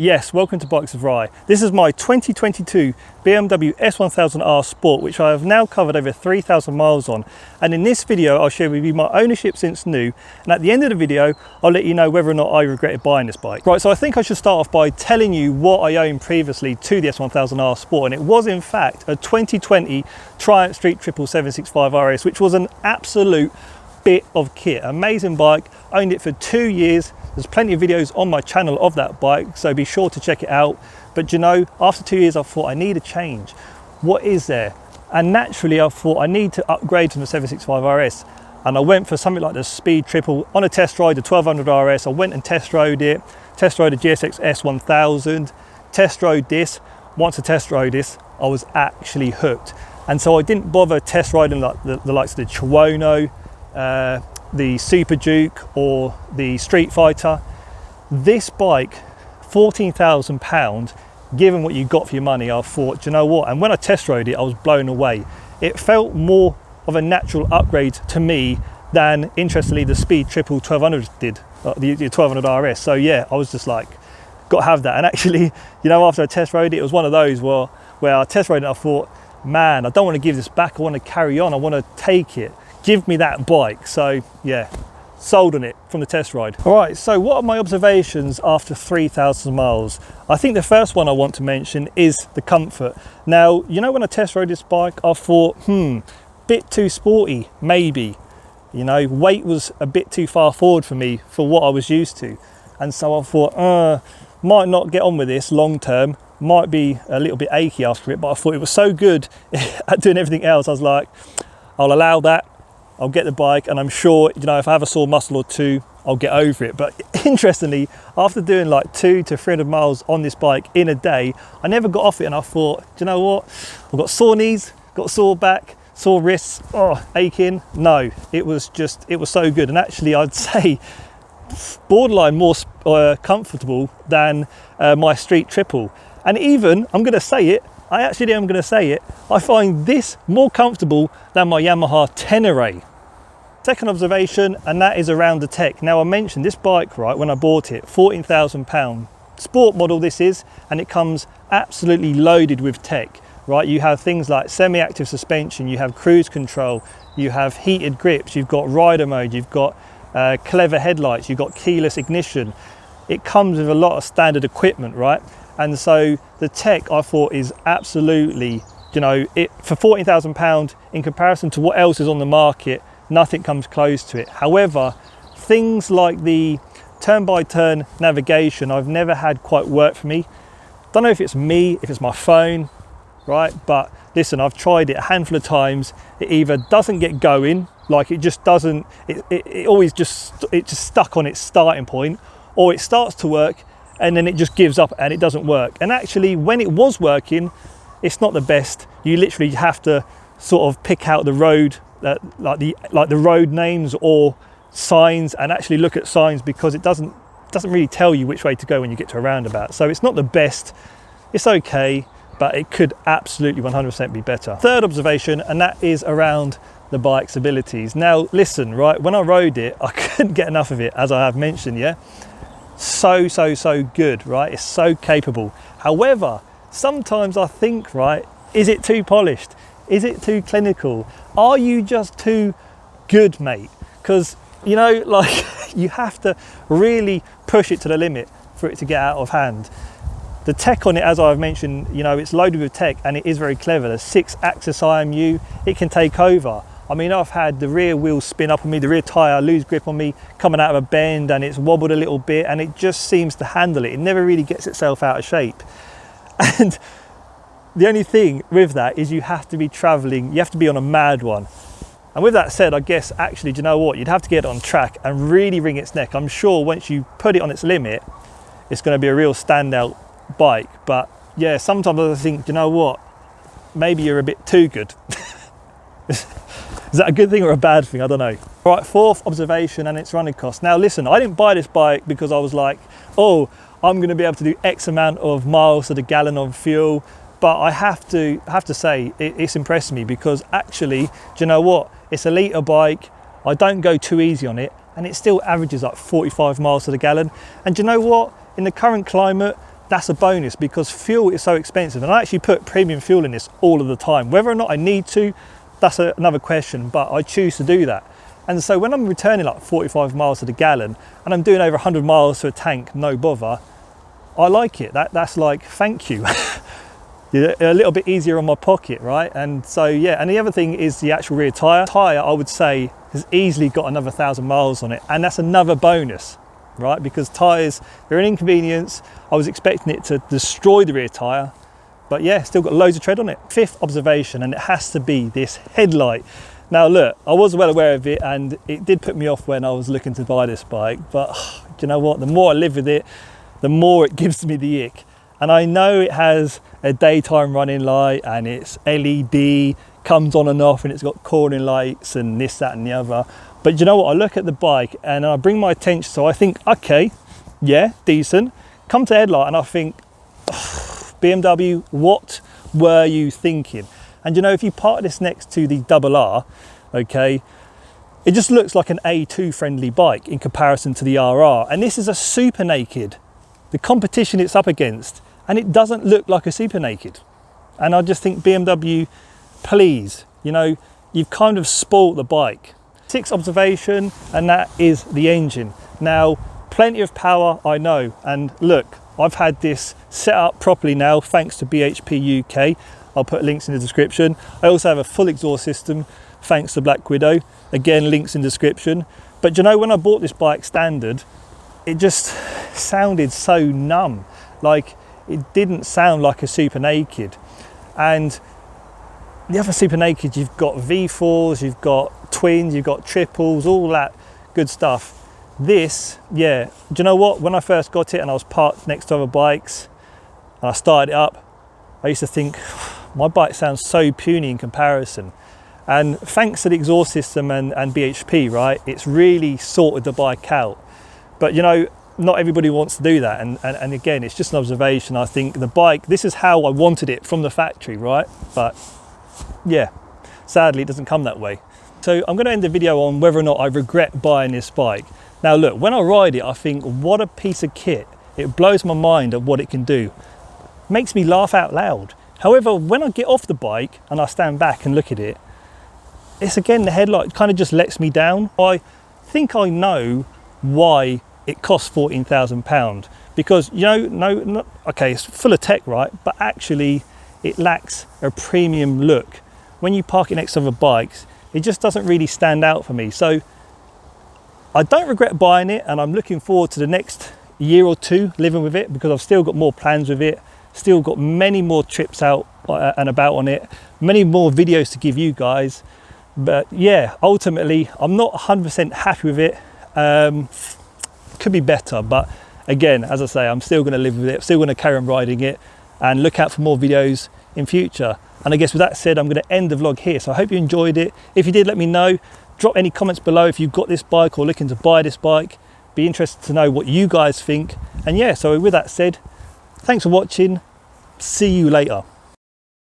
Yes, welcome to Bikes of Rye. This is my 2022 BMW S1000R Sport, which I have now covered over 3,000 miles on. And in this video, I'll share with you my ownership since new. And at the end of the video, I'll let you know whether or not I regretted buying this bike. Right, so I think I should start off by telling you what I owned previously to the S1000R Sport. And it was in fact a 2020 Triumph Street Triple 765 RS, which was an absolute bit of kit. Amazing bike, owned it for 2 years. There's plenty of videos on my channel of that bike, so be sure to check it out. But you know, after 2 years, I thought I need a change. What is there? And naturally, I thought I need to upgrade from the 765 RS. And I went for something like the Speed Triple on a test ride, the 1200 RS. I went and test rode it, test rode the GSX S1000, test rode this. Once I test rode this, I was actually hooked. And so I didn't bother test riding like the likes of the Chihuahua, the Super Duke or the Street Fighter. This bike, £14,000, given what you got for your money, I thought, do you know what? And when I test rode it, I was blown away. It felt more of a natural upgrade to me than, interestingly, the Speed Triple 1200 did, the 1200 RS. So yeah, I was just like, got to have that. And actually, you know, after I test rode it, it was one of those where I test rode it, I thought, man, I don't want to give this back. I want to carry on. I want to take it. Give me that bike. So yeah, sold on it from the test ride. All right, so what are my observations after 3,000 miles? I think the first one I want to mention is the comfort. Now, you know, when I test rode this bike, I thought, bit too sporty, maybe. You know, weight was a bit too far forward for me for what I was used to. And so I thought, might not get on with this long term, might be a little bit achy after it, but I thought it was so good at doing everything else. I was like, I'll allow that. I'll get the bike, and I'm sure, you know, if I have a sore muscle or two, I'll get over it. But interestingly, after doing like 200 to 300 miles on this bike in a day, I never got off it, and I thought, do you know what? I've got sore knees, got sore back, sore wrists, aching. No, it was so good. And actually, I'd say borderline more comfortable than my Street Triple. And even, I'm going to say it, I find this more comfortable than my Yamaha Tenere. Second observation, and that is around the tech. Now, I mentioned this bike, right, when I bought it, £14,000. Sport model this is, and it comes absolutely loaded with tech, right? You have things like semi-active suspension, you have cruise control, you have heated grips, you've got rider mode, you've got clever headlights, you've got keyless ignition. It comes with a lot of standard equipment, right? And so the tech, I thought, is absolutely, you know, for £14,000 in comparison to what else is on the market, nothing comes close to it. However, things like the turn-by-turn navigation, I've never had quite work for me. Don't know if it's me, if it's my phone, right? But listen, I've tried it a handful of times. It either doesn't get going, like it just doesn't, it's just stuck on its starting point, or it starts to work and then it just gives up and it doesn't work. And actually, when it was working, it's not the best. You literally have to sort of pick out the road, like the road names or signs, and actually look at signs, because it doesn't really tell you which way to go when you get to a roundabout. So it's not the best. It's okay, but it could absolutely 100% be better. Third observation, and that is around the bike's abilities. Now listen, right, when I rode it, I couldn't get enough of it, as I have mentioned, yeah? So good, right? It's so capable. However, sometimes I think, right, is it too polished? Is it too clinical? Are you just too good, mate? Because, you know, like, you have to really push it to the limit for it to get out of hand. The tech on it, as I've mentioned, you know, it's loaded with tech, and it is very clever. The 6-axis IMU, it can take over. I mean, I've had the rear wheel spin up on me, the rear tyre lose grip on me coming out of a bend, and it's wobbled a little bit, and it just seems to handle it. It never really gets itself out of shape. And the only thing with that is you have to be travelling, you have to be on a mad one. And with that said, I guess actually, do you know what? You'd have to get it on track and really wring its neck. I'm sure once you put it on its limit, it's going to be a real standout bike. But yeah, sometimes I think, do you know what? Maybe you're a bit too good. Is that a good thing or a bad thing? I don't know. All right, fourth observation, and it's running costs. Now listen, I didn't buy this bike because I was like, oh, I'm going to be able to do X amount of miles to the gallon of fuel. But I have to say, it's impressed me, because actually, do you know what? It's a litre bike. I don't go too easy on it, and it still averages like 45 miles to the gallon. And do you know what? In the current climate, that's a bonus because fuel is so expensive, and I actually put premium fuel in this all of the time. Whether or not I need to, that's another question, but I choose to do that. And so when I'm returning like 45 miles to the gallon and I'm doing over 100 miles to a tank, no bother, I like it. That's like, thank you. A little bit easier on my pocket, right? And so, yeah, and the other thing is the actual rear tyre. Tyre, I would say, has easily got another 1,000 miles on it, and that's another bonus, right? Because tyres, they're an inconvenience. I was expecting it to destroy the rear tyre, but yeah, still got loads of tread on it. Fifth observation, and it has to be this headlight. Now look, I was well aware of it, and it did put me off when I was looking to buy this bike, but do you know what? The more I live with it, the more it gives me the ick. And I know it has a daytime running light and it's LED, comes on and off, and it's got corner lights and this, that and the other. But you know what? I look at the bike and I bring my attention, so I think, okay, yeah, decent. Come to Headlight and I think, BMW, what were you thinking? And you know, if you park this next to the RR, okay, it just looks like an A2 friendly bike in comparison to the RR. And this is a super naked. The competition it's up against, and it doesn't look like a super naked. And I just think, BMW, please, you know, you've kind of spoilt the bike. Sixth observation, and that is the engine. Now, plenty of power, I know, and look, I've had this set up properly now thanks to BHP UK. I'll put links in the description. I also have a full exhaust system thanks to Black Widow. Again, links in description. But you know, when I bought this bike standard, it just sounded so numb. Like, it didn't sound like a super naked. And the other super naked, you've got V4s, you've got twins, you've got triples, all that good stuff. This, yeah, do you know what? When I first got it and I was parked next to other bikes and I started it up, I used to think, my bike sounds so puny in comparison. And thanks to the exhaust system and BHP, right, it's really sorted the bike out. But you know, not everybody wants to do that. And again, it's just an observation. I think the bike, this is how I wanted it from the factory, right? But yeah, sadly, it doesn't come that way. So I'm going to end the video on whether or not I regret buying this bike. Now look, when I ride it, I think, what a piece of kit. It blows my mind at what it can do. Makes me laugh out loud. However, when I get off the bike and I stand back and look at it, it's again, the headlight kind of just lets me down. I think I know why it costs £14,000, because you know, okay, it's full of tech, right? But actually it lacks a premium look. When you park it next to other bikes, it just doesn't really stand out for me. So I don't regret buying it, and I'm looking forward to the next year or two living with it, because I've still got more plans with it, still got many more trips out and about on it, many more videos to give you guys. But yeah, ultimately I'm not 100% happy with it. Could be better, but again, as I say, I'm still going to live with it, still going to carry on riding it, and look out for more videos in future. And I guess with that said, I'm going to end the vlog here. So I hope you enjoyed it. If you did, let me know. Drop any comments below if you've got this bike or looking to buy this bike. Be interested to know what you guys think. And yeah, so with that said, thanks for watching. See you later.